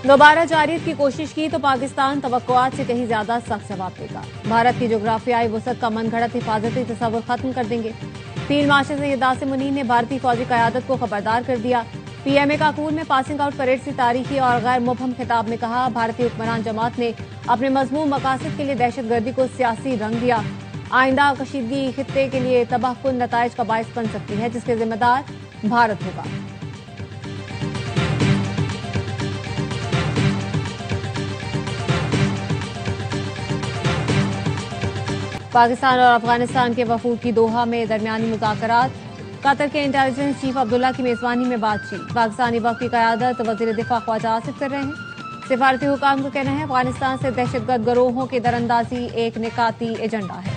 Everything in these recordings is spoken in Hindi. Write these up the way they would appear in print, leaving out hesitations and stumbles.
दोबारा जारियत की कोशिश की तो पाकिस्तान तवक्कुआत से कहीं ज्यादा सख्त जवाब देगा। भारत की जोग्राफियाई वसअत का मनगढ़ंत हिफाजती तस्वुर खत्म कर देंगे। फील्ड मार्शल सैयद आसिम मुनीर ने भारतीय फौजी क़यादत को खबरदार कर दिया। पीएमए काकूल में पासिंग आउट परेड से तारीखी और गैर मुबहम खिताब में कहा, भारतीय हुक्मरान जमात ने अपने मजमूम मकासद के लिए दहशतगर्दी को सियासी रंग दिया। आइंदा कशीदगी खित्ते के लिए तबाहकुन नताइज का बायस बन सकती है, जिसके जिम्मेदार भारत होगा। पाकिस्तान और अफगानिस्तान के वफूद की दोहा में दरमियानी मुज़ाकरात। कतर के इंटेलिजेंस चीफ अब्दुल्ला की मेजबानी में बातचीत। पाकिस्तानी वफ़द की क़यादत वज़ीर दिफा ख्वाजा आसिफ कर रहे हैं। सिफारती हुकाम का कहना है, अफगानिस्तान से दहशतगर्द गिरोहों की दरअंदाजी एक निकाती एजेंडा है।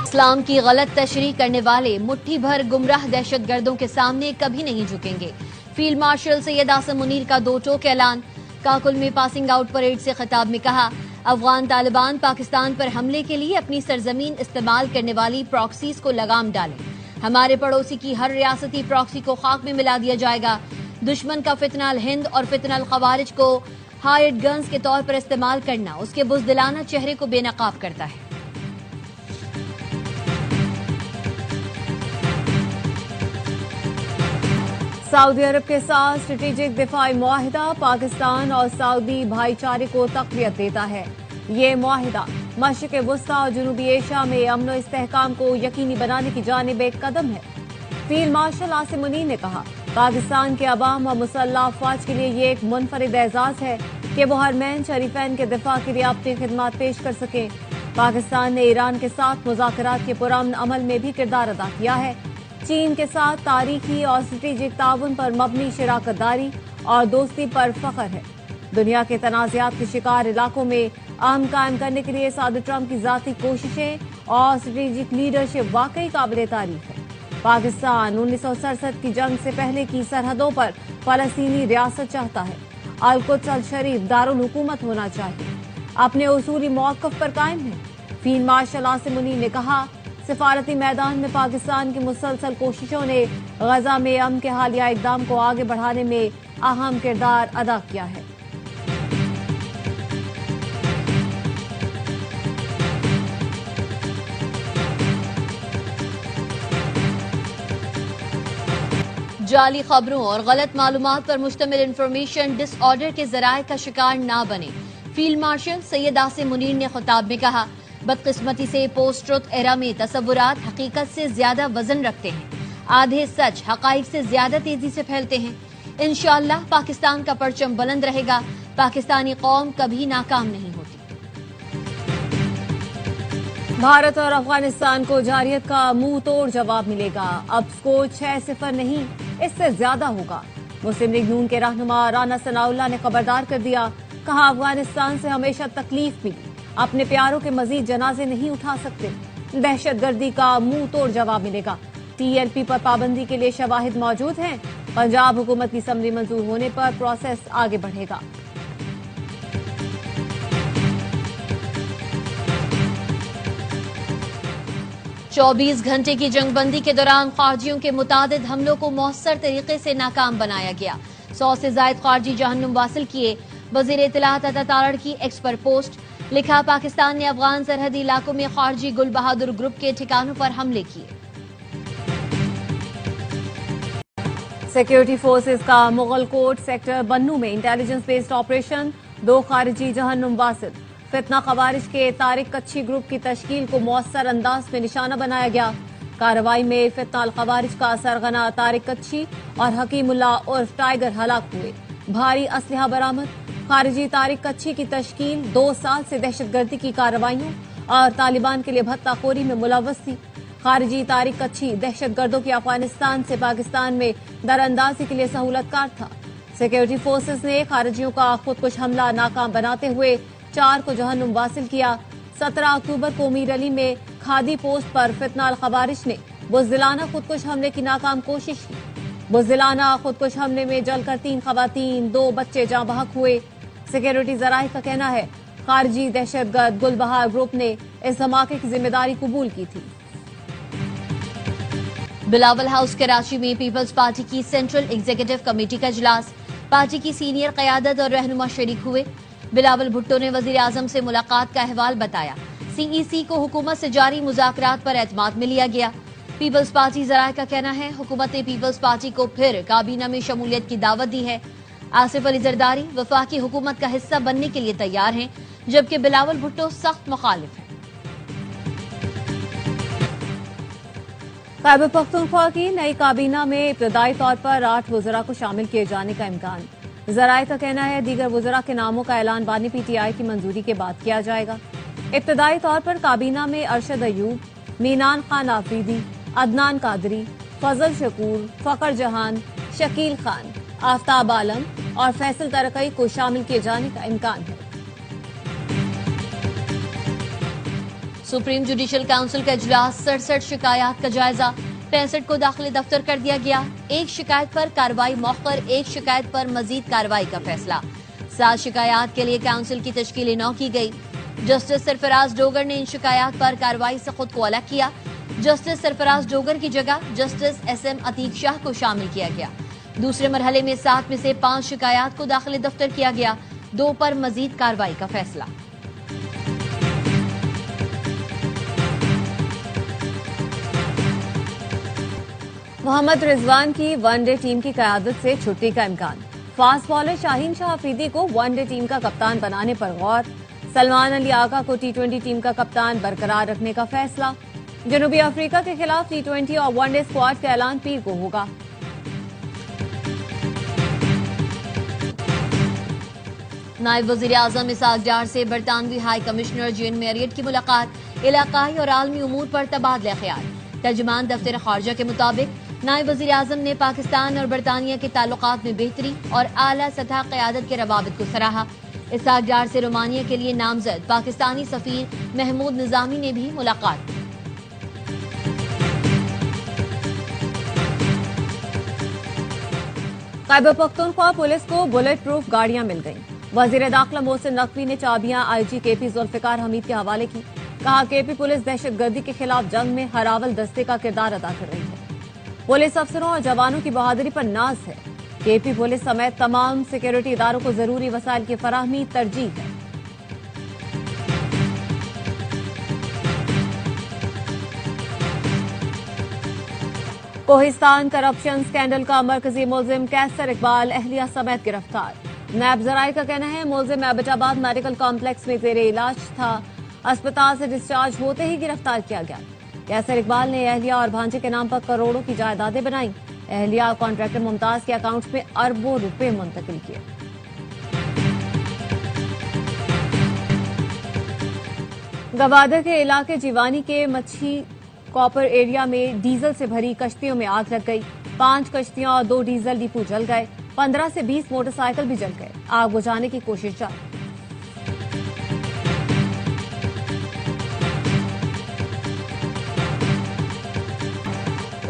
इस्लाम की गलत तशरीह करने वाले मुट्ठी भर गुमराह दहशतगर्दों के सामने कभी नहीं झुकेंगे। फील्ड मार्शल सैयद आसिम मुनीर का दो टोक ऐलान। काकुल में पासिंग आउट परेड से खिताब में कहा, अफगान तालिबान पाकिस्तान पर हमले के लिए अपनी सरजमीन इस्तेमाल करने वाली प्रॉक्सीज को लगाम डालें। हमारे पड़ोसी की हर रियासती प्रॉक्सी को खाक में मिला दिया जाएगा। दुश्मन का फितनल हिंद और फितनल खवारिज को हायर्ड गन्स के तौर पर इस्तेमाल करना उसके बुज़दिलाना चेहरे को बेनकाब करता है। सऊदी अरब के साथ स्ट्रेटेजिक दिफाई मुआहिदा पाकिस्तान और सऊदी भाईचारे को तक़वियत देता है। ये मुआहिदा मशरिक़ वुस्ता और जनूबी एशिया में अमन और इस्तेहकाम को यकीनी बनाने की जानिब एक कदम है। फील्ड मार्शल आसिम मुनीर ने कहा, पाकिस्तान के अवाम और मुसल्लह अफवाज के लिए ये एक मुनफरिद एजाज है कि वो हरमैन शरीफैन के दिफा के लिए अपनी खिदमत पेश कर सकें। पाकिस्तान ने ईरान के साथ मुज़ाकरात के पुरअमन अमल में भी किरदार अदा किया है। चीन के साथ तारीखी और स्ट्रेटेजिक ताउन पर मबनी शराकतदारी और दोस्ती पर फख्र है। दुनिया के तनाज़ात के शिकार इलाकों में अमन कायम करने के लिए सऊदी ट्रंप की जाती कोशिशें और स्ट्रेटेजिक लीडरशिप वाकई काबिल तारीफ है। पाकिस्तान 1967 की जंग से पहले की सरहदों पर फलस्तीनी रियासत चाहता है। अल-कुद्स अल-शरीफ दारुल हुकूमत होना चाहिए। अपने उसूली मौक़िफ़ पर कायम है। फील्ड मार्शल आसिम मुनीर ने कहा, सिफारती मैदान में पाकिस्तान की मुसलसल कोशिशों ने गजा में अमन के हालिया इक़दाम को आगे बढ़ाने में अहम किरदार अदा किया है। जाली खबरों और गलत मालूमात पर मुश्तमिल इंफॉर्मेशन डिसऑर्डर के जराये का शिकार ना बने। फील्ड मार्शल सैयद आसिम मुनीर ने खिताब में कहा, बदकिस्मती से पोस्ट ट्रुथ एरा में तसव्वुरात हकीकत से ज्यादा वजन रखते हैं। आधे सच हकाइक से ज्यादा तेजी से फैलते हैं। इंशाअल्लाह पाकिस्तान का परचम बुलंद रहेगा। पाकिस्तानी कौम कभी नाकाम नहीं होती। भारत और अफगानिस्तान को जारियत का मुंह तोड़ जवाब मिलेगा। अब स्कोर 6-0 नहीं, इससे ज्यादा होगा। मुस्लिम लीग नून के रहनुमा राना सनाउल्लाह ने खबरदार कर दिया, कहा, अफगानिस्तान से हमेशा तकलीफ मिली, अपने प्यारों के मजीद जनाजे नहीं उठा सकते। दहशतगर्दी का मुंह तोड़ जवाब मिलेगा। टीएलपी पर पाबंदी के लिए शवाहिद मौजूद हैं। पंजाब हुकूमत की समरी मंजूर होने पर प्रोसेस आगे बढ़ेगा। चौबीस घंटे की जंगबंदी के दौरान खारजियों के मुतादिद हमलों को मौसर तरीके से नाकाम बनाया गया। 100 से ज्यादा खारजी जहन्नुम वासिल किए। वजीर इत्तलात अता तारड़ की एक्स पर पोस्ट लिखा, पाकिस्तान ने अफगान सरहदी इलाकों में खारजी गुल बहादुर ग्रुप के ठिकानों पर हमले किए। सिक्योरिटी फोर्सेस का मुगलकोट सेक्टर बन्नू में इंटेलिजेंस बेस्ड ऑपरेशन। 2 खारिजी जहन्नुम वासिल। फितना खवारिज के तारिक कच्छी ग्रुप की तश्कील को मौसर अंदाज में निशाना बनाया गया। कार्रवाई में फितना अल खवारिज का सरगना तारिक कच्छी और हकीमुल्ला उर्फ टाइगर हलाक हुए। भारी असलहा बरामद। खारिजी तारिक कच्छी की तश्कील 2 साल से दहशतगर्दी की कार्रवाइयों और तालिबान के लिए भत्ताखोरी में मुलव्वस थी। खारिजी तारिक कच्छी दहशतगर्दों की अफगानिस्तान से पाकिस्तान में दरअंदाजी के लिए सहूलतकार था। सिक्योरिटी फोर्सेस ने खारिजियों का खुदकुश हमला नाकाम बनाते हुए 4 को जहन्नुम वासिल किया। 17 अक्टूबर को मीर अली में खादी पोस्ट पर फितना अल खवारिज ने बुज़दिलाना खुदकुश हमले की नाकाम कोशिश की। बुज़दिलाना खुदकुश हमले में जलकर 3 खवातीन 2 बच्चे जाँ बहक हुए। सिक्योरिटी जराये का कहना है, खारजी दहशतगर्द गुलबहार ग्रुप ने इस धमाके की जिम्मेदारी कबूल की थी। बिलावल हाउस कराची में पीपल्स पार्टी की सेंट्रल एग्जीक्यूटिव कमेटी का इजलास। पार्टी की सीनियर क़यादत और रहनुमा शरीक हुए। बिलावल भुट्टो ने वजीर आजम से मुलाकात का अहवाल बताया। सीईसी को हुकूमत से जारी मुज़ाकरात पर एतमाद में लिया गया। पीपल्स पार्टी ज़राए का कहना है हुकूमत ने पीपल्स पार्टी को फिर काबीना में शमूलियत की दावत दी है। आसिफ अली जरदारी वफाकी हुकूमत का हिस्सा बनने के लिए तैयार हैं, जबकि बिलावल भुट्टो सख्त मुखालिफ हैं। खैबर पख्तूनख्वा की नई काबीना में इब्तदाई तौर पर 8 वज़रा को शामिल किए जाने का इम्कान। ज़राए का कहना है दीगर वज़रा के नामों का ऐलान बानी PTI की मंजूरी के बाद किया जाएगा। इब्तदाई तौर पर काबीना में अरशद अयूब, मीनान खान आफरीदी, अदनान कादरी, फजल शकूर, फकर जहान, शकील खान, आफ्ताब आलम और फैसल तरकई को शामिल किए जाने का इम्कान है। सुप्रीम जुडिशल काउंसिल का इजलास 67 शिकायत का जायजा। 65 को दाखिले दफ्तर कर दिया गया। एक शिकायत पर कार्रवाई मौखर, एक शिकायत पर मजीद कार्रवाई का फैसला। 7 शिकायत के लिए काउंसिल की तश्कील 9 की गई। जस्टिस सरफराज डोगर ने इन शिकायत पर कार्रवाई से खुद को अलग किया। जस्टिस सरफराज डोगर की जगह जस्टिस SM अतीक शाह को शामिल किया गया। दूसरे मरहले में 7 में से 5 शिकायत को दाखिले दफ्तर किया गया। 2 पर मजीद कार्रवाई का फैसला। मोहम्मद रिजवान की वनडे टीम की क़यादत से छुट्टी का इम्कान। फास्ट बॉलर शाहीन शाह अफरीदी को वनडे टीम का कप्तान बनाने पर गौर। सलमान अली आगा को T20 टीम का कप्तान बरकरार रखने का फैसला। जनूबी अफ्रीका के खिलाफ T20 और वनडे स्क्वाड का ऐलान पीर को होगा। नायब वजीर आजम इसाक डार से बरतानवी हाई कमिश्नर जेन मैरियट की मुलाकात। इलाकाई और आलमी उमूर पर तबादला ख्याल। तर्जुमान दफ्तर खारजा के मुताबिक नायब वजीर आजम ने पाकिस्तान और बरतानिया के ताल्लुकात में बेहतरी और आला सतह क़यादत के रवाबित को सराहा। इसाक डार से रोमानिया के लिए नामजद पाकिस्तानी सफीर महमूद निजामी ने भी मुलाकात की। खैबर पख्तूनख्वा पुलिस को बुलेट प्रूफ गाड़ियां मिल गईं। वजीर दाखिला मोहसिन नकवी ने चाबियां IG KP जुल्फिकार हमीद के हवाले की। कहा KP पुलिस दहशतगर्दी के खिलाफ जंग में हरावल दस्ते का किरदार अदा कर रही है। पुलिस अफसरों और जवानों की बहादुरी पर नाज है। KP पुलिस समेत तमाम सिक्योरिटी इदारों को जरूरी वसाइल की फराहमी तरजीह है। कोहिस्तान करप्शन स्कैंडल का मरकजी मुलजिम कैसर इकबाल अहलिया समेत गिरफ्तार। नैब ज़राए का कहना है मुलजिम एबटाबाद मेडिकल कॉम्प्लेक्स में जेरे इलाज था। अस्पताल से डिस्चार्ज होते ही गिरफ्तार किया गया। कैसर इकबाल ने अहलिया और भांजे के नाम पर करोड़ों की जायदादें बनाई। अहलिया और कॉन्ट्रैक्टर मुमताज के अकाउंट्स में अरबों रुपए मुंतकिल किए। गवादर के इलाके जीवानी के मच्छी कॉपर एरिया में डीजल से भरी कश्तियों में आग लग गई। 5 कश्तियां और 2 डीजल डिपो जल गए। 15 से 20 मोटरसाइकिल भी जल गए। आग बुझाने की कोशिश जारी।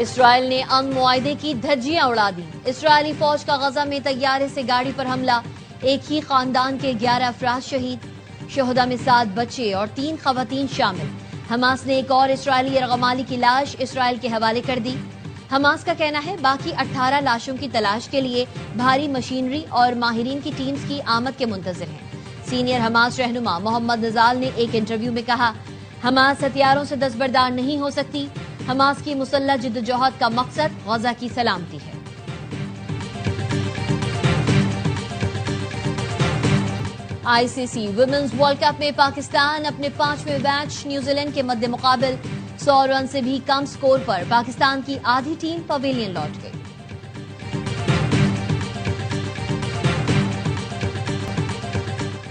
इसराइल ने अमन मुआहदे की धज्जियां उड़ा दी। इसराइली फौज का गजा में तैयारे से गाड़ी पर हमला। एक ही खानदान के 11 अफराद शहीद। शोहदा में 7 बच्चे और 3 खवातीन शामिल। हमास ने एक और इसराइली यरगमाली की लाश इसराइल के हवाले कर दी। हमास का कहना है बाकी 18 लाशों की तलाश के लिए भारी मशीनरी और माहिरीन की टीम्स की आमद के मुंतजर हैं। सीनियर हमास रहनुमा मोहम्मद नजाल ने एक इंटरव्यू में कहा हमास हथियारों से दस्तबरदार नहीं हो सकती। हमास की मुसल्लह जिद्दोजहद का मकसद गजा की सलामती है। ICC वुमेन्स वर्ल्ड कप में पाकिस्तान अपने 5वें मैच न्यूजीलैंड के मद्दे मुकाबिल 100 रन से भी कम स्कोर पर पाकिस्तान की आधी टीम पवेलियन लौट गई।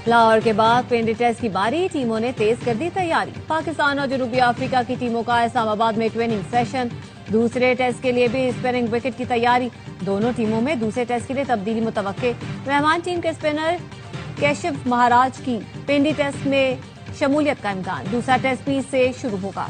लाहौर के बाद पेंडी टेस्ट की बारी। टीमों ने तेज कर दी तैयारी। पाकिस्तान और जनूबी अफ्रीका की टीमों का इस्लामाबाद में ट्रेनिंग सेशन। दूसरे टेस्ट के लिए भी स्पिनिंग विकेट की तैयारी। दोनों टीमों में दूसरे टेस्ट के लिए तब्दीली मुतवक्के। मेहमान टीम के स्पिनर कैशिफ महाराज की पेंडी टेस्ट में शमूलियत का इम्कान। दूसरा टेस्ट 20 से शुरू होगा।